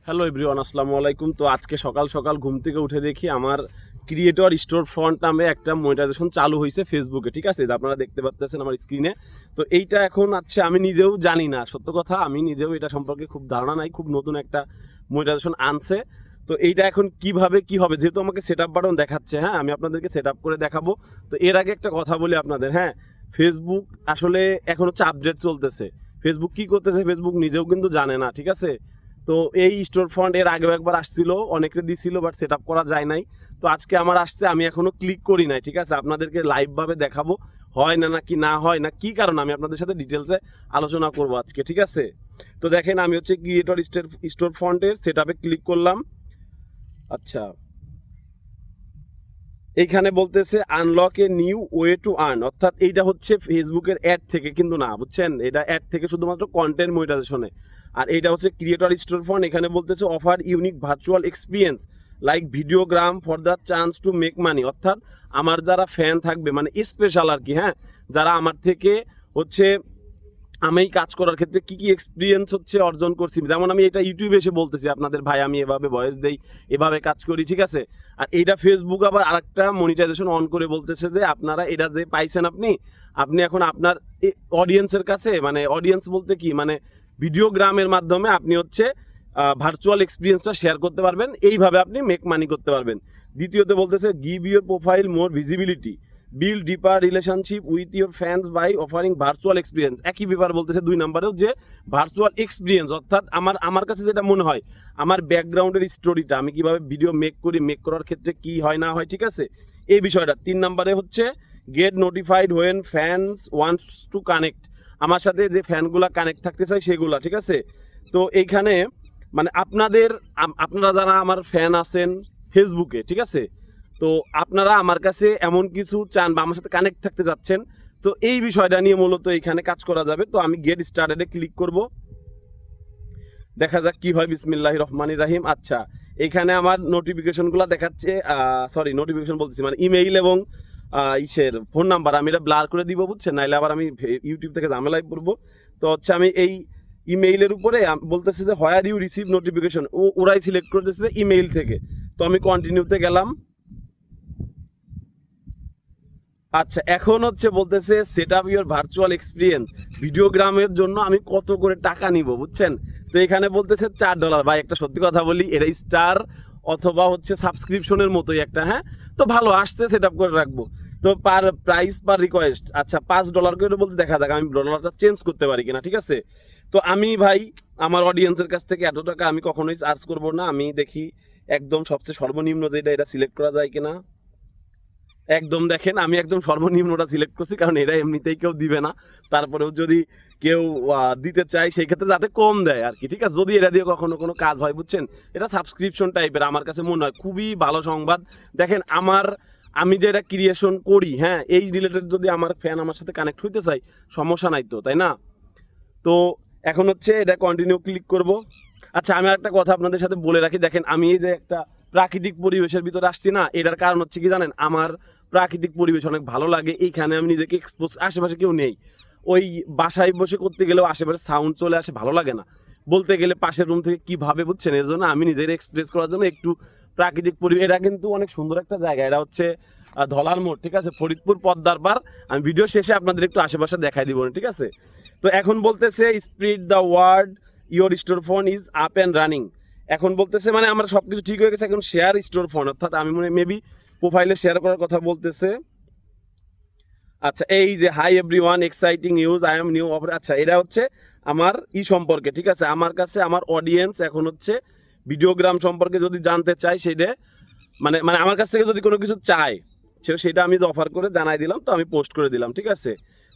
Hello everyone, আসসালামু আলাইকুম। তো আজকে সকাল সকাল ঘুম থেকে উঠে দেখি আমার ক্রিয়েটর স্টোর ফ্রন্ট নামে একটা মনিটাইজেশন চালু হয়েছে ফেসবুকে, ঠিক আছে? আপনারা দেখতে পাচ্ছেন আমার স্ক্রিনে। তো এইটা এখন আমি নিজেও জানি না, সত্য কথা আমি নিজেও এটা সম্পর্কে খুব ধারণা নাই। খুব নতুন একটা মনিটাইজেশন আনছে। তো এইটা এখন কিভাবে কি হবে, যেহেতু আমাকে সেট আপ বাটন দেখাচ্ছে, হ্যাঁ আমি আপনাদেরকে সেট আপ করে দেখাবো। তো এর আগে একটা কথা বলি আপনাদের, হ্যাঁ ফেসবুক আসলে এখন আপডেট চলতেছে। ফেসবুক কি করতেছে ফেসবুক নিজেও কিন্তু জানে না, ঠিক আছে? তো এই স্টোর ফ্রন্ট এর আগেও একবার আসছিল, অনেকে দিছিল, বাট সেট আপ করা যায় নাই। তো আজকে আমার আসছে, আমি এখনো ক্লিক করি নাই, ঠিক আছে? আপনাদেরকে লাইভভাবে দেখাবো হয় না নাকি না হয় না কি কারণ, আমি আপনাদের সাথে ডিটেলসে আলোচনা করব আজকে, ঠিক আছে? তো দেখেন আমি ক্রিয়েটর স্টোর ফ্রন্টের সেট আপে ক্লিক করলাম। আচ্ছা, এইখানে বলতেছে unlock a new way to earn, অর্থাৎ এইটা হচ্ছে ফেসবুকের অ্যাড থেকে কিন্তু না, বুঝছেন? এটা অ্যাড থেকে শুধুমাত্র কন্টেন্ট মনিটাইজেশনে। আর এইটা হচ্ছে ক্রিয়েটর স্টোর ফ্রন্ট। এখানে বলতেছে offer unique virtual experience like videogram for the chance to make money, অর্থাৎ আমার যারা ফ্যান থাকবে, মানে স্পেশাল আর কি, হ্যাঁ যারা আমার থেকে হচ্ছে আমি এই কাজ করার ক্ষেত্রে কি কি এক্সপিরিয়েন্স অর্জন করছি, যেমন আমি এটা ইউটিউবে এসে বলতেছি আপনাদের, ভাই আমি এভাবে ভয়েস দেই, এভাবে কাজ করি, ঠিক আছে? আর এইটা ফেসবুক আবার আরেকটা মনিটাইজেশন অন করে বলতেছে যে আপনারা এটা যে পাইছেন আপনি এখন আপনার অডিয়েন্সের কাছে, মানে অডিয়েন্স বলতে কি, মানে ভিডিওগ্রামের মাধ্যমে আপনি ভার্চুয়াল এক্সপিরিয়েন্সটা শেয়ার করতে পারবেন, এইভাবে আপনি মেক মানি করতে পারবেন। দ্বিতীয়ত বলতেছে give your profile more visibility, build deeper relationship with your fans by offering virtual experience. একই ব্যাপার বলতেছে দুই নম্বরেও, যে ভার্চুয়াল এক্সপিরিয়েন্স, অর্থাৎ আমার কাছে যেটা মনে হয় আমার ব্যাকগ্রাউন্ডের স্টোরিটা, আমি কিভাবে ভিডিও মেক করার ক্ষেত্রে কি হয় না হয়, ঠিক আছে, এই বিষয়টা। তিন নম্বরে get notified when fans wants to connect, আমার সাথে যে ফ্যানগুলা কানেক্ট থাকতে চায় সেগুলা, ঠিক আছে? তো এইখানে মানে আপনারা যারা আমার ফ্যান আছেন ফেসবুকে, ঠিক আছে, তো আপনারা আমার কাছে এমন কিছু চান বা আমার সাথে কানেক্ট থাকতে যাচ্ছেন, তো এই বিষয়টা নিয়ে মূলত এখানে কাজ করা যাবে। তো আমি গেট স্টার্টেডে ক্লিক করব, দেখা যাক কি হয়। বিসমিল্লাহির রহমানির রাহিম। আচ্ছা, এখানে আমার নোটিফিকেশনগুলো দেখাচ্ছে, নোটিফিকেশন বলতেছি মানে ইমেইল এবং ফোন নাম্বার, আমি এটা ব্লার করে দিব, বুঝছেন? নাইলে আবার আমি ইউটিউব থেকে ঝামেলায় পড়বো। তো আমি এই ইমেইলের উপরে বলতেছে যে হোয়ার ইউ রিসিভ নোটিফিকেশন, ওরাই সিলেক্ট করতেছে ইমেইল থেকে। তো আমি কন্টিনিউতে গেলাম। আচ্ছা, এখন বলতেছে set up your virtual experience, ভিডিওগ্রামের জন্য আমি কত করে টাকা নিব, বুঝছেন? তো এখানে বলতেছে $4। ভাই একটা সত্যি কথা বলি, এটা স্টার অথবা সাবস্ক্রিপশনের মতোই একটা, হ্যাঁ তো ভালো আসছে, সেট আপ করে রাখবো। তো প্রাইস পার রিকোয়েস্ট, আচ্ছা $5 করে বলতে, দেখা যাক আমি ডলারটা চেঞ্জ করতে পারি কিনা, ঠিক আছে? তো আমি ভাই আমার অডিয়েন্সের কাছ থেকে এত টাকা আমি কখনোই চার্জ করবো না, আমি দেখি একদম সবচেয়ে সর্বনিম্ন যেটা, এটা সিলেক্ট করা যায় কিনা। একদম দেখেন আমি একদম সর্বনিম্নটা সিলেক্ট করছি, কারণ এটা এমনিতেই কেউ দিবে না। তারপরেও যদি কেউ দিতে চায় সেই ক্ষেত্রে যাতে কম দেয় আর কি, ঠিক আছে? যদি এটা দিয়ে কখনো কোনো কাজ হয়, বুঝছেন, এটা সাবস্ক্রিপশন টাইপের, আমার কাছে মনে হয় খুবই ভালো সংবাদ। দেখেন আমি যে এটা ক্রিয়েশন করি, হ্যাঁ এই রিলেটেড যদি আমার ফ্যান আমার সাথে কানেক্ট হইতে চাই, সমস্যা নাই তো, তাই না? তো এখন এটা কন্টিনিউ ক্লিক করব। আচ্ছা, আমি একটা কথা আপনাদের সাথে বলে রাখি, দেখেন আমি এই যে একটা প্রাকৃতিক পরিবেশের ভিতরে আসছি না, এটার কারণ কি জানেন? আমার প্রাকৃতিক পরিবেশ অনেক ভালো লাগে, এইখানে আমি নিজেকে এক্সপোজ, আশেপাশে কেউ নেই, ওই বাসায় বসে করতে গেলেও আশেপাশে সাউন্ড চলে আসে, ভালো লাগে না বলতে গেলে পাশের রুম থেকে কীভাবে, বুঝছেন? এর জন্য আমি নিজের এক্সপ্রেস করার জন্য একটু প্রাকৃতিক পরিবেশ, এটা কিন্তু অনেক সুন্দর একটা জায়গা, এটা ধলার মোড়, ঠিক আছে, ফরিদপুর পদ্মার পার। আমি ভিডিও শেষে আপনাদের একটু আশেপাশে দেখাই দিব, ঠিক আছে? তো এখন বলতেছে spread the word your store phone is up and running. এখন বলতেছে মানে আমার সব কিছু ঠিক হয়ে গেছে, এখন শেয়ার স্টোর ফোন, অর্থাৎ আমি মেবি প্রোফাইলে শেয়ার করার কথা বলতেছে। আচ্ছা, এই যে hi everyone exciting news, I am new offer. আচ্ছা, এটা আমার সম্পর্কে, ঠিক আছে? আমার কাছে আমার অডিয়েন্স এখন ভিডিওগ্রাম সম্পর্কে যদি জানতে চাই, সেটা মানে মানে আমার কাছ থেকে যদি কোনো কিছু চায়, সেটা আমি অফার করে জানাই দিলাম, তো আমি পোস্ট করে দিলাম, ঠিক আছে?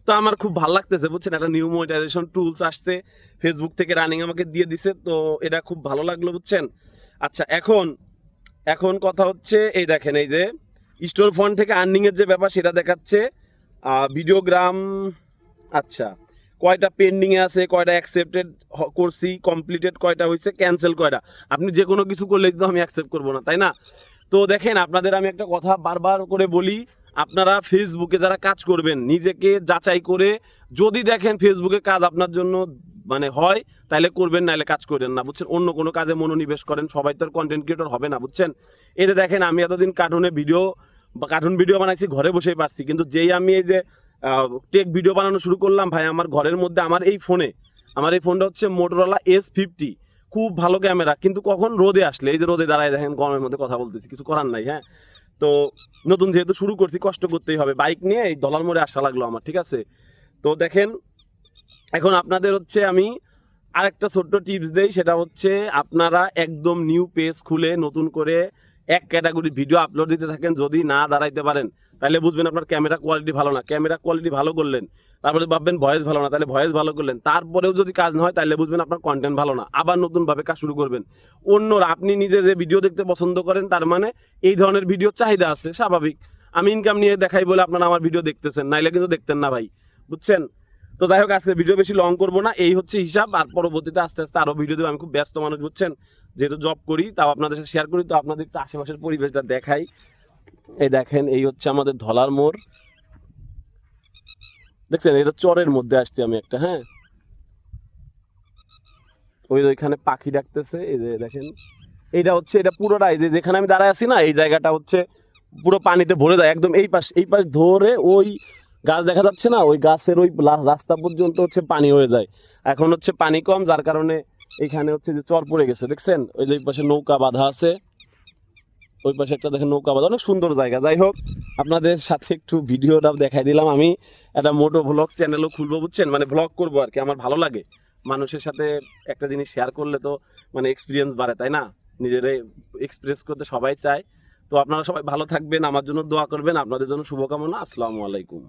তো আমার খুব ভালো লাগতেছে, বুঝছেন, একটা নিউ মনিটাইজেশন টুলস আসছে ফেসবুক থেকে, রানিং আমাকে দিয়ে দিছে, তো এটা খুব ভালো লাগলো, বুঝছেন? আচ্ছা, এখন কথা এই দেখেন, এই যে স্টোর ফন্ড থেকে আর্নিং এর যে ব্যাপার সেটা দেখাচ্ছে, ভিডিওগ্রাম। আচ্ছা, কয়টা পেন্ডিং এ আছে, কয়টা অ্যাকসেপ্টেড করছি, কমপ্লিটেড কয়টা হয়েছে, ক্যান্সেল কয়টা। আপনি যে কোনো কিছু করলে তো আমি অ্যাকসেপ্ট করবো না, তাই না? তো দেখেন আপনাদের আমি একটা কথা বারবার করে বলি, আপনারা ফেসবুকে যারা কাজ করবেন নিজেকে যাচাই করে, যদি দেখেন ফেসবুকে কাজ আপনার জন্য মানে হয় তাহলে করবেন, নাহলে কাজ করেন না, বুঝছেন? অন্য কোনো কাজে মনোনিবেশ করেন, সবাই তো কন্টেন্ট ক্রিয়েটর হবে না, বুঝছেন? এতে দেখেন আমি এতদিন কার্টুন ভিডিও বানাইছি, ঘরে বসেই পারছি, কিন্তু যেই আমি এই যে টেক ভিডিও বানানো শুরু করলাম ভাই, আমার ঘরের মধ্যে আমার এই ফোনটা হচ্ছে মোটরোলা S50, খুব ভালো ক্যামেরা, কিন্তু কখন রোদে আসলে, এই যে রোদে দাঁড়ায় দেখেন, গরমের মধ্যে কথা বলতেছি, কিছু করার নাই। হ্যাঁ, তো নতুন যেহেতু শুরু করছি, কষ্ট করতেই হবে। বাইক নিয়ে এই দলার মোড়ে আসা লাগলো আমার, ঠিক আছে? তো দেখেন, এখন আপনাদের হচ্ছে আমি আরেকটা ছোট্ট টিপস দেই, সেটা হচ্ছে আপনারা একদম নিউ পেজ খুলে নতুন করে এক ক্যাটাগরি ভিডিও আপলোড দিতে থাকেন। যদি না দাঁড়াইতে পারেন তাহলে বুঝবেন আপনার ক্যামেরা কোয়ালিটি ভালো না। ক্যামেরা কোয়ালিটি ভালো করলেন, তারপরে ভাববেন ভয়েস ভালো না, তাহলে ভয়েস ভালো করলেন, তারপরেও যদি কাজ না হয় তাহলে বুঝবেন আপনার কন্টেন্ট ভালো না। আবার নতুনভাবে কাজ শুরু করবেন। অন্যরা, আপনি নিজে যে ভিডিও দেখতে পছন্দ করেন, তার মানে এই ধরনের ভিডিও চাহিদা আছে, স্বাভাবিক। আমি ইনকাম নিয়ে দেখাই বলে আপনারা আমার ভিডিও দেখতেছেন, নাইলে কিন্তু দেখতেন না ভাই, বুঝছেন? তো যাই হোক, আজকে ভিডিও বেশি লং করবো না, এই হচ্ছে হিসাব। আর পরবর্তীতে আস্তে আস্তে আরো ভিডিও দেবো। আমি খুব ব্যস্ত মানুষ, বুঝছেন? যেহেতু জব করি, তাও আপনাদের সাথে শেয়ার করি, তো আপনাদের একটু আশেপাশের পরিবেশটা দেখাই। এই দেখেন, এই হচ্ছে আমাদের ধলার মোড়, দেখছেন? এটা চরের মধ্যে আসছি আমি একটা। হ্যাঁ, ওইখানে পাখি ডাকতেছে, এই যে দেখেন, এটা পুরোটা, এই যে যেখানে আমি দাঁড়ায় আছি না, এই জায়গাটা হচ্ছে পুরো পানিতে ভরে যায় একদম। এই পাশ ধরে ওই গাছ দেখা যাচ্ছে না, ওই গাছের ওই রাস্তা পর্যন্ত হচ্ছে পানি হয়ে যায়। এখন হচ্ছে পানি কম, যার কারণে এখানে হচ্ছে যে চর পড়ে গেছে, দেখছেন? ওই যে পাশে নৌকা বাঁধা আছে, ওই পাশে একটা দেখেন নৌকা বাঁধা, অনেক সুন্দর জায়গা। যাই হোক, আপনাদের সাথে একটু ভিডিওটা দেখাই দিলাম। আমি একটা মোটো ভ্লগ চ্যানেলও খুলবো, বুঝছেন? মানে ভ্লগ করবো আর কি, আমার ভালো লাগে মানুষের সাথে একটা জিনিস শেয়ার করলে, তো মানে এক্সপিরিয়েন্স বাড়ে, তাই না? নিজেরে এক্সপ্রেস করতে সবাই চায়। তো আপনারা সবাই ভালো থাকবেন, আমার জন্য দোয়া করবেন, আপনাদের জন্য শুভকামনা। আসসালামু আলাইকুম।